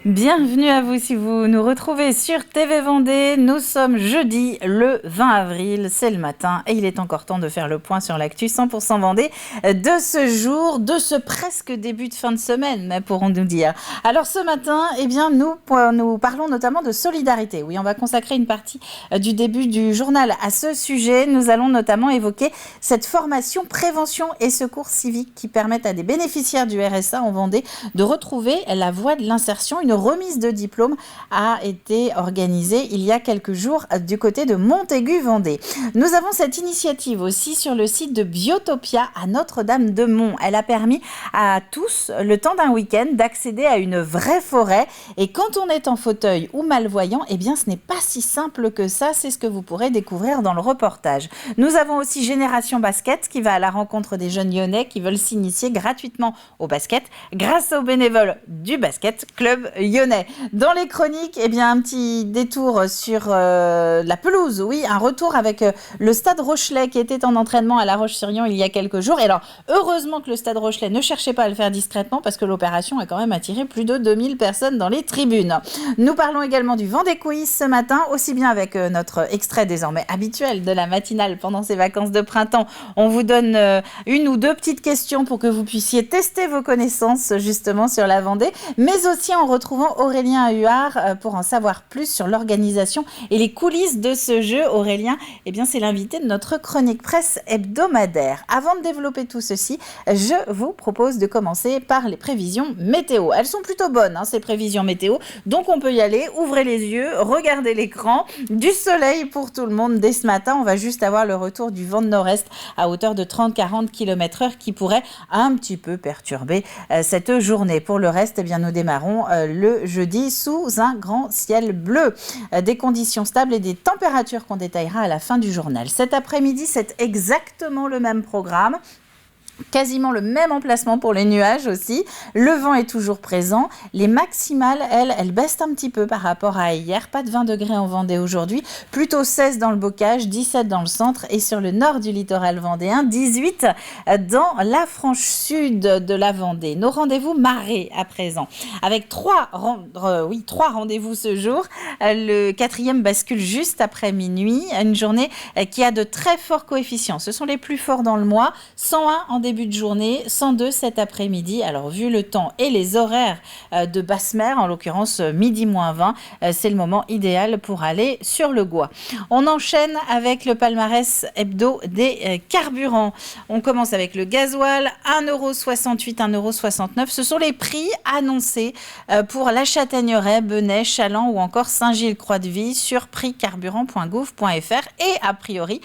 Bienvenue à vous si vous nous retrouvez sur TV Vendée. Nous sommes jeudi le 20 avril, c'est le matin et il est encore temps de faire le point sur l'actu 100% Vendée de ce jour, de ce presque début de fin de semaine, pourrons-nous dire. Alors ce matin, nous parlons notamment de solidarité. Oui, on va consacrer une partie du début du journal à ce sujet. Nous allons notamment évoquer cette formation prévention et secours civique qui permettent à des bénéficiaires du RSA en Vendée de retrouver la voie de l'insertion. Une remise de diplôme a été organisée il y a quelques jours du côté de Montaigu-Vendée. Nous avons cette initiative aussi sur le site de Biotopia à Notre-Dame-de-Mont. Elle a permis à tous, le temps d'un week-end, d'accéder à une vraie forêt. Et quand on est en fauteuil ou malvoyant, ce n'est pas si simple que ça. C'est ce que vous pourrez découvrir dans le reportage. Nous avons aussi Génération Basket qui va à la rencontre des jeunes lyonnais qui veulent s'initier gratuitement au basket grâce aux bénévoles du Basket Club lyonnais. Dans les chroniques, un petit détour sur la pelouse. Oui, un retour avec le Stade Rochelais qui était en entraînement à La Roche-sur-Yon il y a quelques jours. Et alors, heureusement que le Stade Rochelais ne cherchait pas à le faire discrètement parce que l'opération a quand même attiré plus de 2000 personnes dans les tribunes. Nous parlons également du Vendée Quiz ce matin, aussi bien avec notre extrait désormais habituel de la matinale pendant ces vacances de printemps. On vous donne une ou deux petites questions pour que vous puissiez tester vos connaissances justement sur la Vendée, mais aussi en retrouvant Aurélien Huard pour en savoir plus sur l'organisation et les coulisses de ce jeu. Aurélien, c'est l'invité de notre chronique presse hebdomadaire. Avant de développer tout ceci, je vous propose de commencer par les prévisions météo. Elles sont plutôt bonnes, ces prévisions météo, donc on peut y aller. Ouvrez les yeux, regardez l'écran. Du soleil pour tout le monde dès ce matin. On va juste avoir le retour du vent de nord-est à hauteur de 30-40 km/h qui pourrait un petit peu perturber cette journée. Pour le reste, nous démarrons le jeudi sous un grand ciel bleu. Des conditions stables et des températures qu'on détaillera à la fin du journal. Cet après-midi, c'est exactement le même programme. Quasiment le même emplacement pour les nuages aussi. Le vent est toujours présent. Les maximales, elles baissent un petit peu par rapport à hier. Pas de 20 degrés en Vendée aujourd'hui. Plutôt 16 dans le Bocage, 17 dans le centre et sur le nord du littoral vendéen, 18 dans la frange sud de la Vendée. Nos rendez-vous marées à présent. Avec trois rendez-vous ce jour. Le 4e bascule juste après minuit. Une journée qui a de très forts coefficients. Ce sont les plus forts dans le mois. 101 en début de journée, 102 cet après-midi. Alors, vu le temps et les horaires de basse mer, en l'occurrence midi moins 20, c'est le moment idéal pour aller sur le Gois. On enchaîne avec le palmarès hebdo des carburants. On commence avec le gasoil, 1,68 €, 1,69 €. Ce sont les prix annoncés pour la Châtaigneraie, Benay, Chaland ou encore Saint-Gilles-Croix-de-Vie sur prixcarburant.gouv.fr et a priori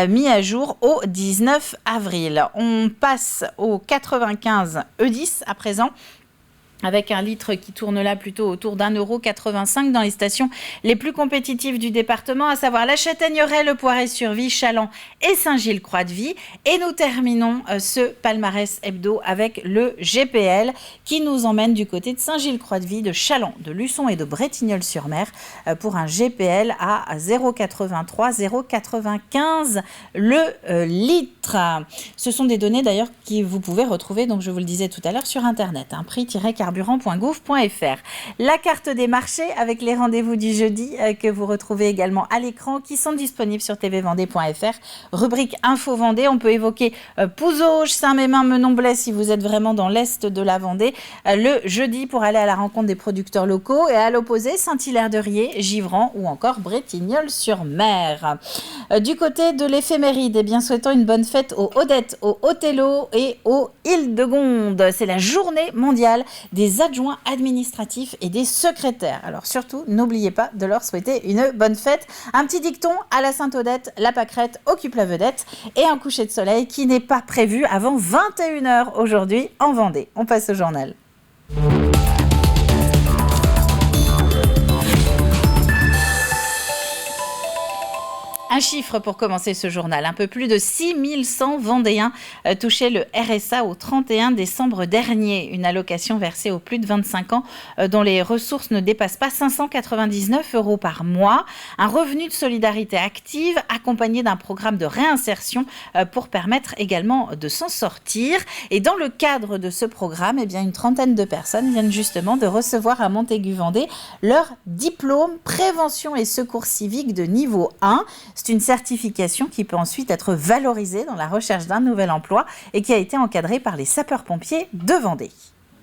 mis à jour au 19 avril. On passe au 95 E10 à présent, avec un litre qui tourne là plutôt autour d'1,85 € dans les stations les plus compétitives du département, à savoir la Châtaigneraie, le Poiré-sur-Vie, Chaland et Saint-Gilles-Croix-de-Vie. Et nous terminons ce palmarès hebdo avec le GPL qui nous emmène du côté de Saint-Gilles-Croix-de-Vie, de Chaland, de Luçon et de Bretignolles-sur-Mer pour un GPL à 0,83, 0,95 le litre. Ce sont des données d'ailleurs que vous pouvez retrouver, donc je vous le disais tout à l'heure, sur Internet. Prix-carburant.gouv.fr. La carte des marchés avec les rendez-vous du jeudi que vous retrouvez également à l'écran, qui sont disponibles sur tvvendée.fr. Rubrique Info Vendée, on peut évoquer Pouzauges, Saint-Mémin, Menon-Blaye si vous êtes vraiment dans l'est de la Vendée le jeudi pour aller à la rencontre des producteurs locaux, et à l'opposé Saint-Hilaire-de-Riez, Givran ou encore Bretignolles-sur-Mer. Du côté de l'éphéméride, souhaitons une bonne fête aux Odettes, aux Othello et aux Îles-de-Gonde. C'est la journée mondiale des adjoints administratifs et des secrétaires. Alors surtout, n'oubliez pas de leur souhaiter une bonne fête. Un petit dicton à la Sainte-Odette, la pâquerette occupe la vedette, et un coucher de soleil qui n'est pas prévu avant 21 h aujourd'hui en Vendée. On passe au journal. Un chiffre pour commencer ce journal. Un peu plus de 6100 Vendéens touchaient le RSA au 31 décembre dernier. Une allocation versée aux plus de 25 ans dont les ressources ne dépassent pas 599 € par mois. Un revenu de solidarité active accompagné d'un programme de réinsertion pour permettre également de s'en sortir. Et dans le cadre de ce programme, une trentaine de personnes viennent justement de recevoir à Montaigu-Vendée leur diplôme prévention et secours civique de niveau 1. C'est une certification qui peut ensuite être valorisée dans la recherche d'un nouvel emploi et qui a été encadrée par les sapeurs-pompiers de Vendée.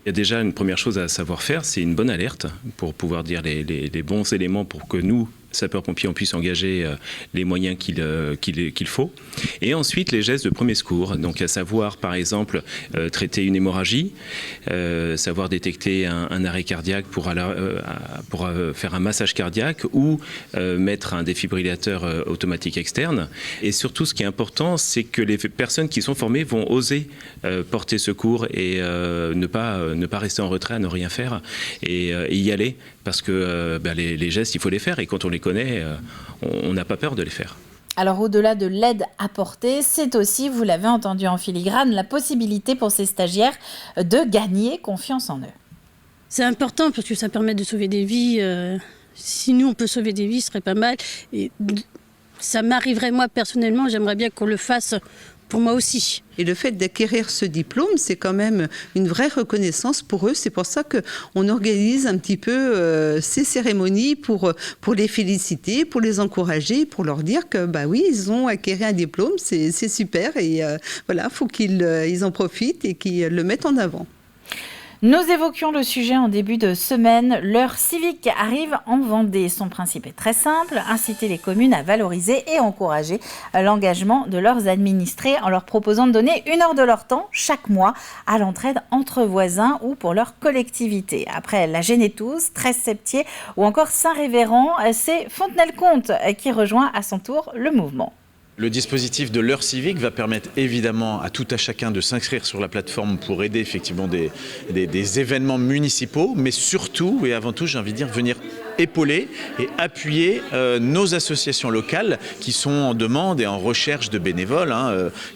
Il y a déjà une première chose à savoir faire, c'est une bonne alerte pour pouvoir dire les bons éléments pour que nous, sapeurs-pompiers, on puisse engager les moyens qu'il faut. Et ensuite, les gestes de premier secours. Donc, à savoir, par exemple, traiter une hémorragie, savoir détecter un arrêt cardiaque pour faire un massage cardiaque ou mettre un défibrillateur automatique externe. Et surtout, ce qui est important, c'est que les personnes qui sont formées vont oser porter secours et ne pas rester en retrait, à ne rien faire et y aller. Parce que les gestes, il faut les faire. Et quand on les connaît, on n'a pas peur de les faire. Alors au-delà de l'aide apportée, c'est aussi, vous l'avez entendu en filigrane, la possibilité pour ces stagiaires de gagner confiance en eux. C'est important parce que ça permet de sauver des vies. Si nous, on peut sauver des vies, ce serait pas mal. Et ça m'arriverait, moi, personnellement, j'aimerais bien qu'on le fasse pour moi aussi. Et le fait d'acquérir ce diplôme, c'est quand même une vraie reconnaissance pour eux. C'est pour ça qu'on organise un petit peu ces cérémonies pour les féliciter, pour les encourager, pour leur dire que oui, ils ont acquéri un diplôme, c'est super. Et voilà, il faut qu'ils en profitent et qu'ils le mettent en avant. Nous évoquions le sujet en début de semaine. L'heure civique arrive en Vendée. Son principe est très simple, inciter les communes à valoriser et encourager l'engagement de leurs administrés en leur proposant de donner 1 heure de leur temps chaque mois à l'entraide entre voisins ou pour leur collectivité. Après la Génétouze, 13-Septier ou encore Saint-Révérend, c'est Fontenay-le-Comte qui rejoint à son tour le mouvement. Le dispositif de l'heure civique va permettre évidemment à tout à chacun de s'inscrire sur la plateforme pour aider effectivement des événements municipaux, mais surtout et avant tout, j'ai envie de dire, venir épauler et appuyer nos associations locales qui sont en demande et en recherche de bénévoles,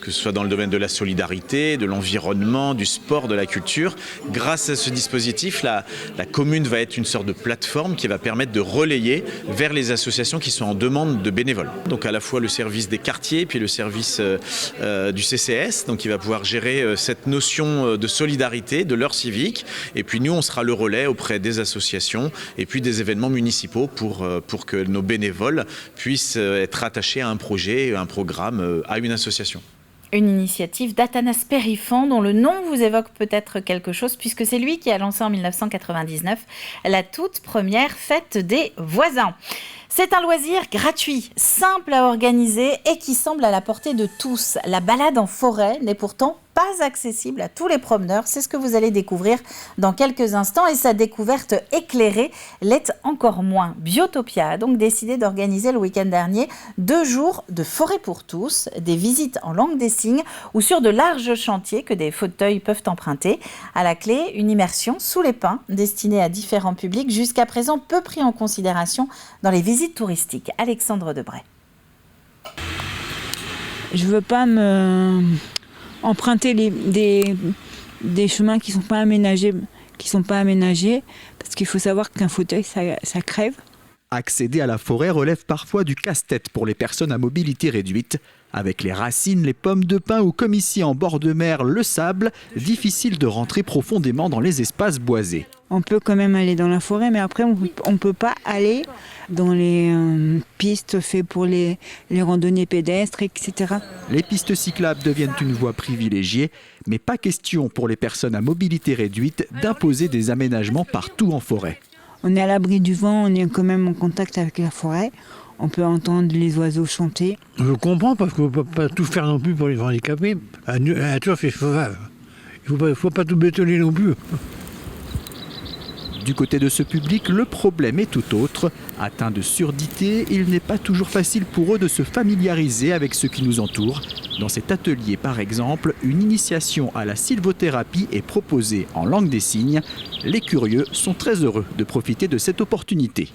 que ce soit dans le domaine de la solidarité, de l'environnement, du sport, de la culture. Grâce à ce dispositif, la commune va être une sorte de plateforme qui va permettre de relayer vers les associations qui sont en demande de bénévoles. Donc à la fois le service des quartiers, puis le service du CCS, donc il va pouvoir gérer cette notion de solidarité, de l'heure civique. Et puis nous, on sera le relais auprès des associations et puis des événements municipaux pour que nos bénévoles puissent être attachés à un projet, un programme, à une association. Une initiative d'Athanas Périfan dont le nom vous évoque peut-être quelque chose puisque c'est lui qui a lancé en 1999 la toute première fête des voisins. C'est un loisir gratuit, simple à organiser et qui semble à la portée de tous. La balade en forêt n'est pourtant pas accessible à tous les promeneurs. C'est ce que vous allez découvrir dans quelques instants et sa découverte éclairée l'est encore moins. Biotopia a donc décidé d'organiser le week-end dernier 2 jours de forêt pour tous, des visites en langue des signes ou sur de larges chantiers que des fauteuils peuvent emprunter. À la clé, une immersion sous les pins destinée à différents publics, jusqu'à présent peu pris en considération dans les visites touristiques. Alexandre Debray. Je veux pas emprunter des chemins qui sont pas aménagés, parce qu'il faut savoir qu'un fauteuil, ça crève. Accéder à la forêt relève parfois du casse-tête pour les personnes à mobilité réduite. Avec les racines, les pommes de pin ou comme ici en bord de mer, le sable, difficile de rentrer profondément dans les espaces boisés. On peut quand même aller dans la forêt, mais après on ne peut pas aller dans les pistes faites pour les randonnées pédestres, etc. Les pistes cyclables deviennent une voie privilégiée, mais pas question pour les personnes à mobilité réduite d'imposer des aménagements partout en forêt. On est à l'abri du vent, on est quand même en contact avec la forêt. On peut entendre les oiseaux chanter. Je comprends parce qu'on ne peut pas tout faire non plus pour les handicapés. La nature, c'est sauvage. Il ne faut pas tout bétonner non plus. Du côté de ce public, le problème est tout autre. Atteints de surdité, il n'est pas toujours facile pour eux de se familiariser avec ce qui nous entoure. Dans cet atelier, par exemple, une initiation à la sylvothérapie est proposée en langue des signes. Les curieux sont très heureux de profiter de cette opportunité.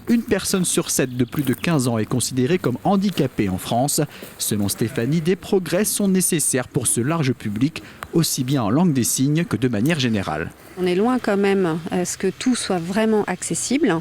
Une personne sur 7 de plus de 15 ans est considérée comme handicapée en France. Selon Stéphanie, des progrès sont nécessaires pour ce large public, aussi bien en langue des signes que de manière générale. On est loin quand même à ce que tout soit vraiment accessible,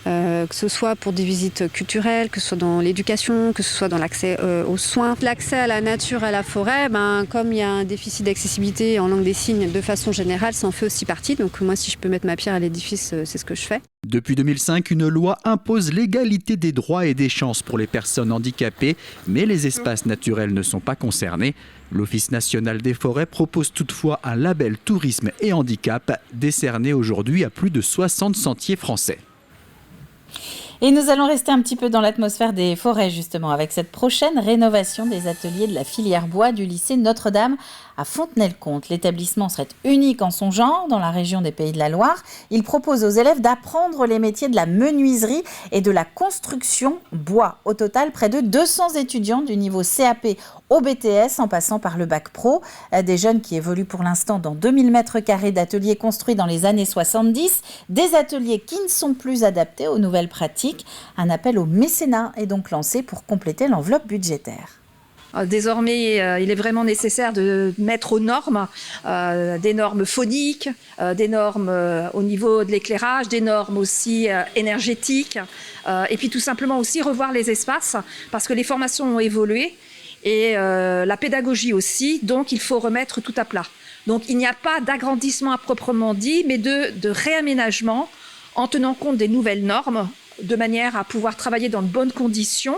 que ce soit pour des visites culturelles, que ce soit dans l'éducation, que ce soit dans l'accès aux soins. L'accès à la nature, à la forêt, comme il y a un déficit d'accessibilité en langue des signes de façon générale, ça en fait aussi partie. Donc moi, si je peux mettre ma pierre à l'édifice, c'est ce que je fais. Depuis 2005, une loi impose l'égalité des droits et des chances pour les personnes handicapées, mais les espaces naturels ne sont pas concernés. L'Office national des forêts propose toutefois un label tourisme et handicap décerné aujourd'hui à plus de 60 sentiers français. Et nous allons rester un petit peu dans l'atmosphère des forêts justement avec cette prochaine rénovation des ateliers de la filière bois du lycée Notre-Dame à Fontenay-le-Comte. L'établissement serait unique en son genre dans la région des Pays de la Loire. Il propose aux élèves d'apprendre les métiers de la menuiserie et de la construction bois. Au total, près de 200 étudiants du niveau CAP au BTS en passant par le bac pro. Des jeunes qui évoluent pour l'instant dans 2000 m² d'ateliers construits dans les années 70. Des ateliers qui ne sont plus adaptés aux nouvelles pratiques. Un appel au mécénat est donc lancé pour compléter l'enveloppe budgétaire. Désormais, il est vraiment nécessaire de mettre aux normes, des normes phoniques, des normes au niveau de l'éclairage, des normes aussi énergétiques, et puis tout simplement aussi revoir les espaces, parce que les formations ont évolué, et la pédagogie aussi, donc il faut remettre tout à plat. Donc il n'y a pas d'agrandissement à proprement dit, mais de réaménagement en tenant compte des nouvelles normes, de manière à pouvoir travailler dans de bonnes conditions,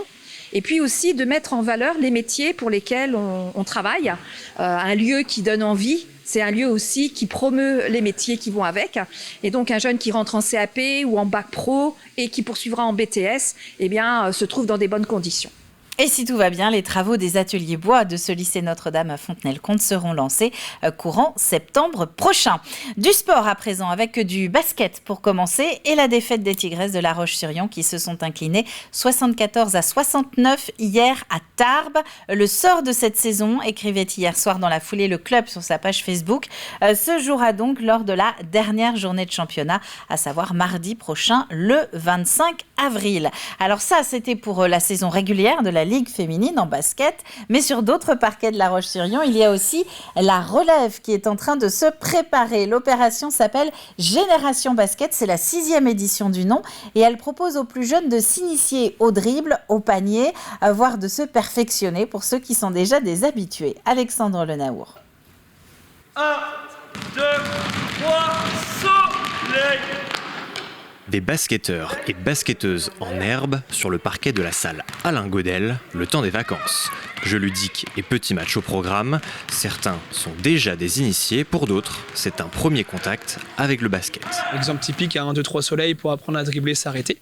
et puis aussi de mettre en valeur les métiers pour lesquels on travaille. Un lieu qui donne envie, c'est un lieu aussi qui promeut les métiers qui vont avec. Et donc un jeune qui rentre en CAP ou en bac pro et qui poursuivra en BTS, se trouve dans des bonnes conditions. Et si tout va bien, les travaux des ateliers bois de ce lycée Notre-Dame à Fontenay-le-Comte seront lancés courant septembre prochain. Du sport à présent avec du basket pour commencer et la défaite des Tigresses de La Roche-sur-Yon qui se sont inclinées 74-69 hier à Tarbes. Le sort de cette saison, écrivait hier soir dans la foulée le club sur sa page Facebook, se jouera donc lors de la dernière journée de championnat, à savoir mardi prochain, le 25 avril. Alors ça, c'était pour la saison régulière de la Ligue féminine en basket, mais sur d'autres parquets de La Roche-sur-Yon, il y a aussi la relève qui est en train de se préparer. L'opération s'appelle Génération Basket, c'est la 6e édition du nom et elle propose aux plus jeunes de s'initier au dribble, au panier, voire de se perfectionner pour ceux qui sont déjà des habitués. Alexandre Lenaour. 1, 2, 3, soleil. Des basketteurs et basketteuses en herbe sur le parquet de la salle Alain Godel, le temps des vacances. Jeux ludiques et petits matchs au programme, certains sont déjà des initiés, pour d'autres, c'est un premier contact avec le basket. Exemple typique, 1, 2, 3 soleil pour apprendre à dribbler, s'arrêter.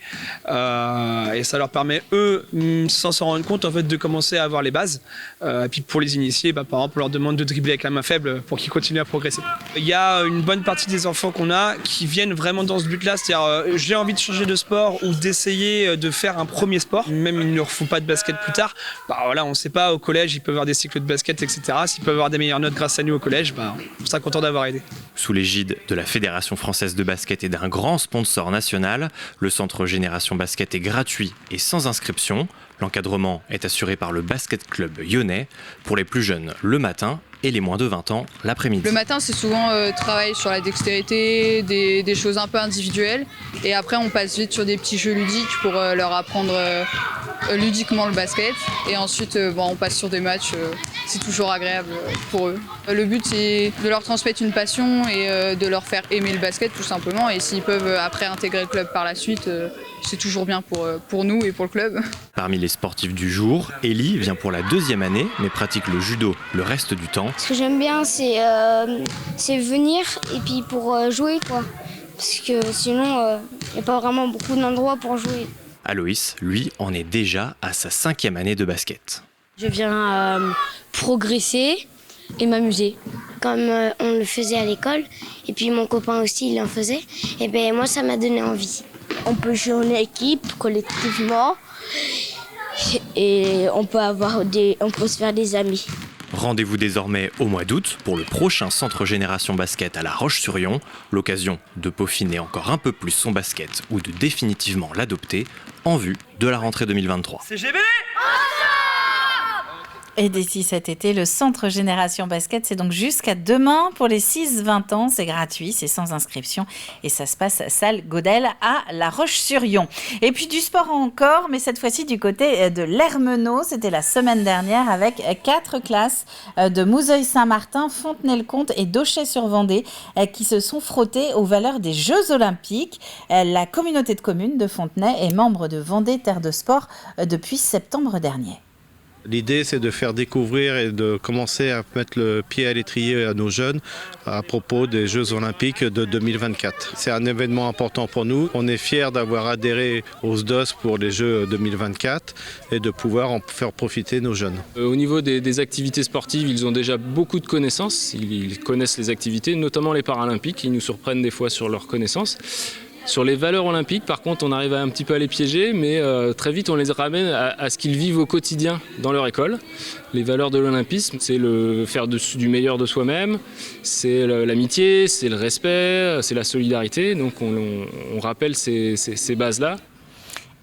Et ça leur permet, eux, sans s'en rendre compte, en fait, de commencer à avoir les bases. Et puis pour les initiés, par exemple, on leur demande de dribbler avec la main faible pour qu'ils continuent à progresser. Il y a une bonne partie des enfants qu'on a qui viennent vraiment dans ce but-là, c'est-à-dire j'ai envie de changer de sport ou d'essayer de faire un premier sport. Même il ne leur faut pas de basket plus tard. On ne sait pas, au collège, ils peuvent avoir des cycles de basket, etc. S'ils peuvent avoir des meilleures notes grâce à nous au collège, on sera content d'avoir aidé. Sous l'égide de la Fédération française de basket et d'un grand sponsor national, le centre Génération Basket est gratuit et sans inscription. L'encadrement est assuré par le Basket Club Lyonnais. Pour les plus jeunes, le matin, et les moins de 20 ans l'après-midi. Le matin, c'est souvent travail sur la dextérité, des choses un peu individuelles. Et après, on passe vite sur des petits jeux ludiques pour leur apprendre ludiquement le basket. Et ensuite, on passe sur des matchs. C'est toujours agréable pour eux. Le but, c'est de leur transmettre une passion et de leur faire aimer le basket, tout simplement. Et s'ils peuvent après intégrer le club par la suite, c'est toujours bien pour nous et pour le club. Parmi les sportifs du jour, Ellie vient pour la 2e année, mais pratique le judo le reste du temps. Ce que j'aime bien, c'est venir et puis pour jouer, quoi. Parce que sinon, il n'y a pas vraiment beaucoup d'endroits pour jouer. Aloïs, lui, en est déjà à sa 5e année de basket. Je viens progresser et m'amuser. Comme on le faisait à l'école, et puis mon copain aussi, il en faisait, et bien moi, ça m'a donné envie. On peut jouer en équipe, collectivement, et on peut se faire des amis. Rendez-vous désormais au mois d'août pour le prochain centre Génération Basket à La Roche-sur-Yon, l'occasion de peaufiner encore un peu plus son basket ou de définitivement l'adopter en vue de la rentrée 2023. CGB Et d'ici cet été, le centre Génération Basket, c'est donc jusqu'à demain pour les 6-20 ans. C'est gratuit, c'est sans inscription et ça se passe à salle Godel à La Roche-sur-Yon. Et puis du sport encore, mais cette fois-ci du côté de l'Ermenau. C'était la semaine dernière avec 4 classes de Mouzeuil-Saint-Martin, Fontenay-le-Comte et Dauchet-sur-Vendée qui se sont frottées aux valeurs des Jeux Olympiques. La communauté de communes de Fontenay est membre de Vendée Terre de Sport depuis septembre dernier. L'idée, c'est de faire découvrir et de commencer à mettre le pied à l'étrier à nos jeunes à propos des Jeux Olympiques de 2024. C'est un événement important pour nous. On est fiers d'avoir adhéré au SDOS pour les Jeux 2024 et de pouvoir en faire profiter nos jeunes. Au niveau des activités sportives, ils ont déjà beaucoup de connaissances. Ils connaissent les activités, notamment les Paralympiques. Ils nous surprennent des fois sur leurs connaissances. Sur les valeurs olympiques, par contre, on arrive un petit peu à les piéger, mais très vite, on les ramène à ce qu'ils vivent au quotidien dans leur école. Les valeurs de l'olympisme, c'est le faire du meilleur de soi-même, c'est l'amitié, c'est le respect, c'est la solidarité. Donc on rappelle ces bases-là.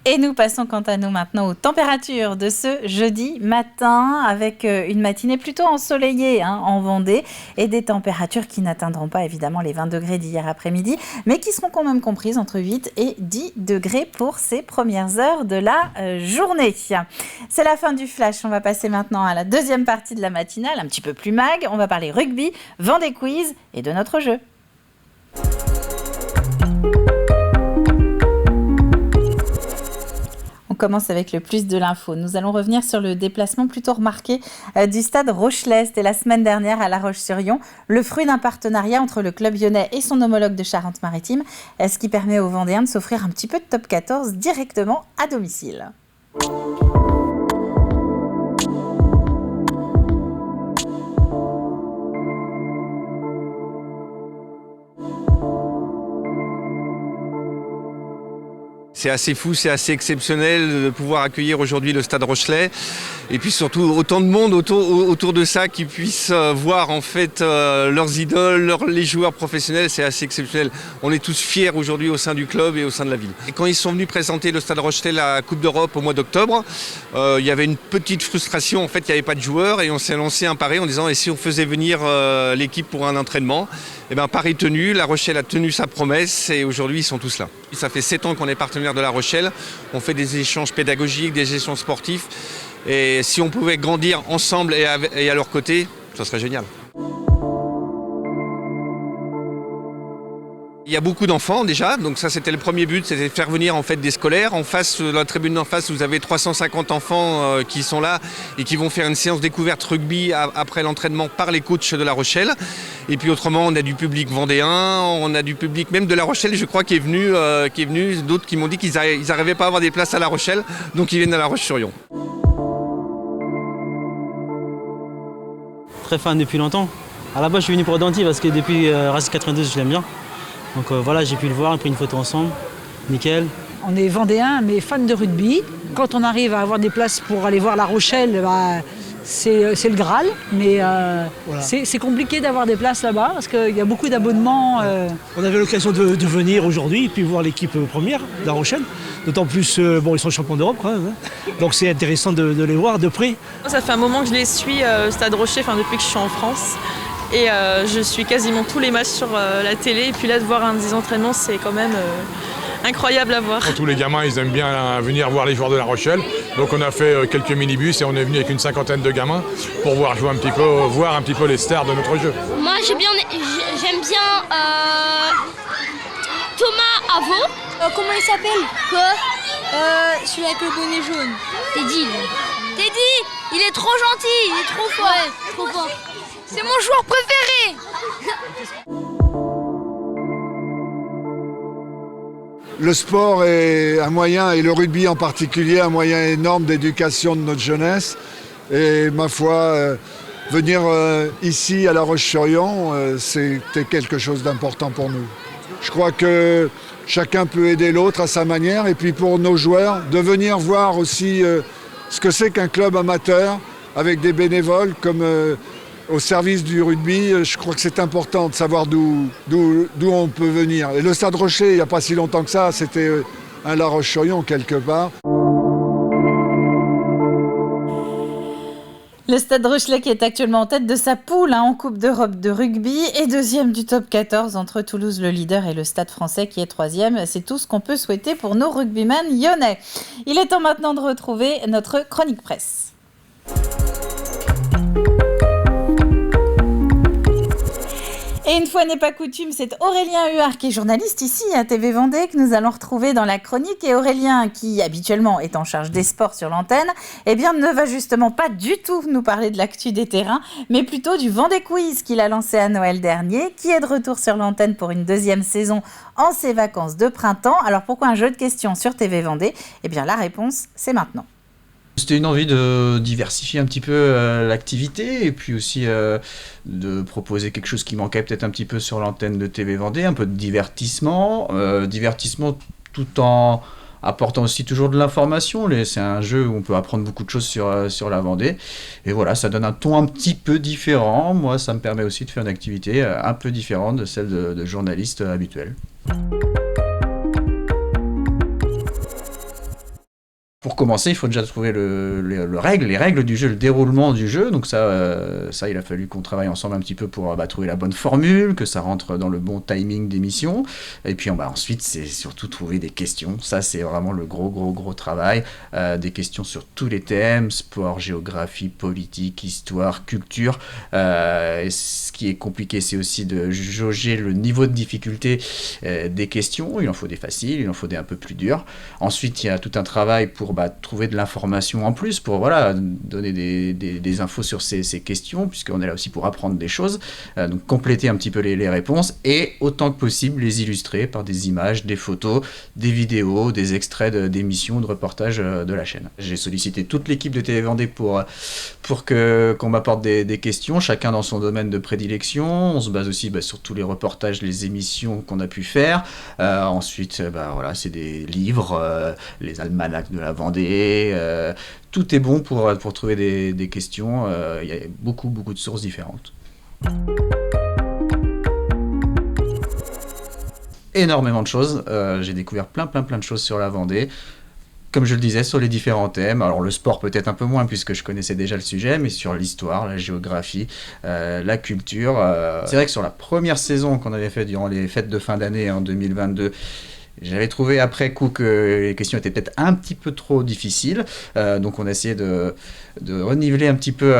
Et nous passons quant à nous maintenant aux températures de ce jeudi matin avec une matinée plutôt ensoleillée en Vendée et des températures qui n'atteindront pas évidemment les 20 degrés d'hier après-midi mais qui seront quand même comprises entre 8 et 10 degrés pour ces premières heures de la journée. C'est la fin du flash, on va passer maintenant à la deuxième partie de la matinale, un petit peu plus mag, on va parler rugby, Vendée Quiz et de notre jeu. On commence avec le plus de l'info. Nous allons revenir sur le déplacement plutôt remarqué du stade Rochelais. C'était la semaine dernière à La Roche-sur-Yon. Le fruit d'un partenariat entre le club lyonnais et son homologue de Charente-Maritime, ce qui permet aux Vendéens de s'offrir un petit peu de top 14 directement à domicile. C'est assez fou, c'est assez exceptionnel de pouvoir accueillir aujourd'hui le Stade Rochelais et puis surtout autant de monde autour de ça qui puissent voir en fait leurs idoles, les joueurs professionnels, c'est assez exceptionnel. On est tous fiers aujourd'hui au sein du club et au sein de la ville. Et quand ils sont venus présenter le Stade Rochelais la Coupe d'Europe au mois d'octobre, il y avait une petite frustration, en fait il n'y avait pas de joueurs et on s'est lancé un pari en disant et si on faisait venir l'équipe pour un entraînement. Eh bien, pari tenu, La Rochelle a tenu sa promesse et aujourd'hui ils sont tous là. Ça fait 7 ans qu'on est partenaire de La Rochelle, on fait des échanges pédagogiques, des échanges sportifs et si on pouvait grandir ensemble et à leur côté, ça serait génial. Il y a beaucoup d'enfants déjà, donc ça c'était le premier but, c'était de faire venir en fait des scolaires. En face, dans la tribune d'en face, vous avez 350 enfants qui sont là et qui vont faire une séance découverte rugby après l'entraînement par les coachs de La Rochelle. Et puis autrement, on a du public vendéen, on a du public même de La Rochelle, je crois, qui est venu, d'autres qui m'ont dit qu'ils n'arrivaient pas à avoir des places à La Rochelle, donc ils viennent à La Roche-sur-Yon. Très fan depuis longtemps. À la base, je suis venu pour Danty parce que depuis Racing 92, je l'aime bien. Donc voilà, j'ai pu le voir, on a pris une photo ensemble, nickel. On est vendéens, mais fans de rugby. Quand on arrive à avoir des places pour aller voir La Rochelle, c'est le Graal. Mais voilà. C'est compliqué d'avoir des places là-bas parce qu'il y a beaucoup d'abonnements. On avait l'occasion de venir aujourd'hui et puis voir l'équipe première de La Rochelle. D'autant plus, ils sont champions d'Europe quand même. Donc c'est intéressant de les voir de près. Ça fait un moment que je les suis, Stade Rocher, depuis que je suis en France. Et je suis quasiment tous les matchs sur la télé. Et puis là, de voir des entraînements, c'est quand même incroyable à voir. Tous les gamins, ils aiment bien venir voir les joueurs de La Rochelle. Donc on a fait quelques minibus et on est venu avec une cinquantaine de gamins pour voir un petit peu les stars de notre jeu. Moi, j'aime bien Thomas Avot. Comment il s'appelle? Celui avec le bonnet jaune. Teddy. Teddy, il est trop gentil, il est trop fort. Ouais, trop fort. C'est mon joueur préféré. Le sport est un moyen, et le rugby en particulier, un moyen énorme d'éducation de notre jeunesse. Et ma foi, venir ici à La Roche-sur-Yon, c'était quelque chose d'important pour nous. Je crois que chacun peut aider l'autre à sa manière. Et puis pour nos joueurs, de venir voir aussi ce que c'est qu'un club amateur avec des bénévoles comme au service du rugby. Je crois que c'est important de savoir d'où on peut venir. Et le Stade Rochelet, il n'y a pas si longtemps que ça, c'était un La Roche-sur-Yon quelque part. Le Stade Rochelet qui est actuellement en tête de sa poule en Coupe d'Europe de rugby et deuxième du top 14 entre Toulouse le leader et le Stade Français qui est troisième. C'est tout ce qu'on peut souhaiter pour nos rugbymen lyonnais. Il est temps maintenant de retrouver notre chronique presse. Et une fois n'est pas coutume, c'est Aurélien Huard qui est journaliste ici à TV Vendée que nous allons retrouver dans la chronique. Et Aurélien, qui habituellement est en charge des sports sur l'antenne, eh bien ne va justement pas du tout nous parler de l'actu des terrains, mais plutôt du Vendée Quiz qu'il a lancé à Noël dernier, qui est de retour sur l'antenne pour une deuxième saison en ses vacances de printemps. Alors pourquoi un jeu de questions sur TV Vendée ? Eh bien la réponse, c'est maintenant. C'était une envie de diversifier un petit peu l'activité et puis aussi de proposer quelque chose qui manquait peut-être un petit peu sur l'antenne de TV Vendée, un peu de divertissement tout en apportant aussi toujours de l'information. C'est un jeu où on peut apprendre beaucoup de choses sur la Vendée. Et voilà, ça donne un ton un petit peu différent. Moi, ça me permet aussi de faire une activité un peu différente de celle de journaliste habituel. Pour commencer, il faut déjà trouver les règles du jeu, le déroulement du jeu. Donc ça, il a fallu qu'on travaille ensemble un petit peu pour trouver la bonne formule, que ça rentre dans le bon timing d'émission. Et puis ensuite, c'est surtout trouver des questions. Ça, c'est vraiment le gros travail. Des questions sur tous les thèmes, sport, géographie, politique, histoire, culture. Et ce qui est compliqué, c'est aussi de jauger le niveau de difficulté des questions. Il en faut des faciles, il en faut des un peu plus dures. Ensuite, il y a tout un travail pour trouver de l'information en plus, pour donner des infos sur ces questions, puisqu'on est là aussi pour apprendre des choses, donc compléter un petit peu les réponses, et autant que possible les illustrer par des images, des photos, des vidéos, des extraits d'émissions, de reportages de la chaîne. J'ai sollicité toute l'équipe de TV Vendée pour qu'on m'apporte des questions, chacun dans son domaine de prédilection. On se base aussi sur tous les reportages, les émissions qu'on a pu faire. Ensuite, c'est des livres, les almanachs de la Vendée, tout est bon pour trouver des questions. Il y a beaucoup de sources différentes. Énormément de choses. J'ai découvert plein de choses sur la Vendée. Comme je le disais, sur les différents thèmes. Alors le sport peut-être un peu moins puisque je connaissais déjà le sujet, mais sur l'histoire, la géographie, la culture. C'est vrai que sur la première saison qu'on avait fait durant les fêtes de fin d'année en 2022, j'avais trouvé après coup que les questions étaient peut-être un petit peu trop difficiles, donc on a essayé de reniveler un petit peu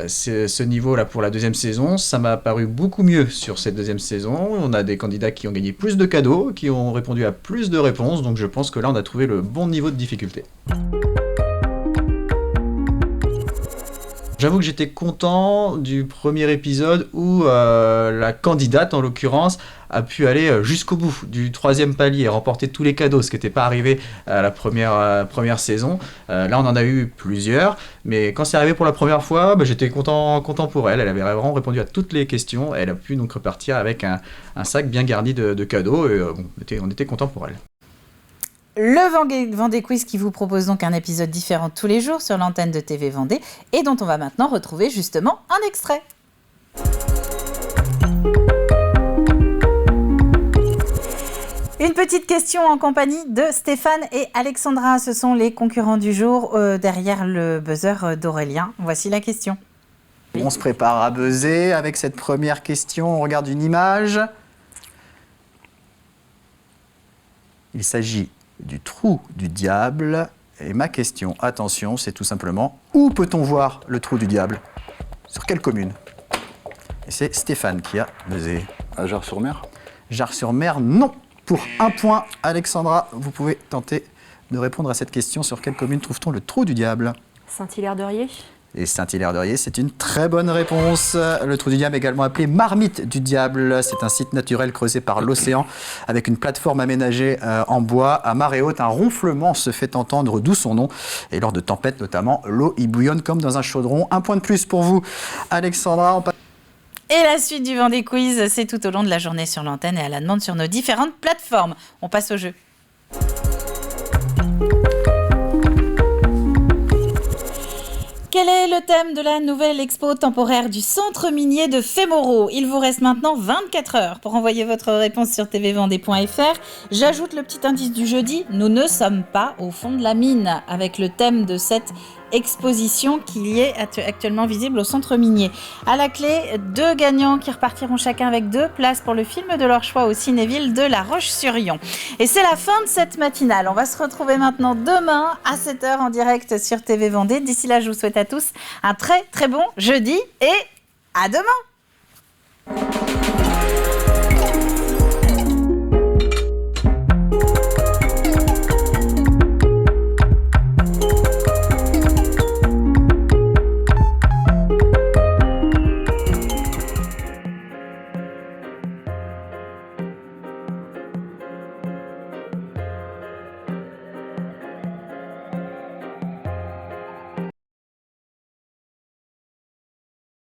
ce niveau-là pour la deuxième saison. Ça m'a paru beaucoup mieux sur cette deuxième saison. On a des candidats qui ont gagné plus de cadeaux, qui ont répondu à plus de réponses, donc je pense que là on a trouvé le bon niveau de difficulté. J'avoue que j'étais content du premier épisode où la candidate, en l'occurrence, a pu aller jusqu'au bout du troisième palier et remporter tous les cadeaux, ce qui n'était pas arrivé à la première saison. Là, on en a eu plusieurs, mais quand c'est arrivé pour la première fois, j'étais content pour elle. Elle avait vraiment répondu à toutes les questions. Elle a pu donc repartir avec un sac bien garni de cadeaux et on était content pour elle. Le Vendée Quiz qui vous propose donc un épisode différent tous les jours sur l'antenne de TV Vendée et dont on va maintenant retrouver justement un extrait. Une petite question en compagnie de Stéphane et Alexandra. Ce sont les concurrents du jour derrière le buzzer d'Aurélien. Voici la question. On se prépare à buzzer avec cette première question. On regarde une image. Il s'agit du trou du diable. Et ma question, attention, c'est tout simplement, où peut-on voir le trou du diable ? Sur quelle commune ? Et c'est Stéphane qui a buzzé. À Jars-sur-Mer ? Jars-sur-Mer, non. Pour un point, Alexandra, vous pouvez tenter de répondre à cette question. Sur quelle commune trouve-t-on le trou du diable ? Saint-Hilaire-de-Riez. Et Saint-Hilaire-de-Riez, c'est une très bonne réponse. Le trou du diable, également appelé Marmite du diable, c'est un site naturel creusé par l'océan avec une plateforme aménagée en bois. À marée haute, un ronflement se fait entendre, d'où son nom. Et lors de tempêtes notamment, l'eau y bouillonne comme dans un chaudron. Un point de plus pour vous, Alexandra. Et la suite du Vendée Quiz, c'est tout au long de la journée sur l'antenne et à la demande sur nos différentes plateformes. On passe au jeu. Quel est le thème de la nouvelle expo temporaire du centre minier de Fémoreau. Il vous reste maintenant 24 heures pour envoyer votre réponse sur tvvendée.fr. J'ajoute le petit indice du jeudi, nous ne sommes pas au fond de la mine, avec le thème de cette exposition qui est actuellement visible au centre minier. À la clé, 2 gagnants qui repartiront chacun avec 2 places pour le film de leur choix au Cinéville de La Roche-sur-Yon. Et c'est la fin de cette matinale. On va se retrouver maintenant demain à 7h en direct sur TV Vendée. D'ici là, je vous souhaite à tous un très très bon jeudi et à demain.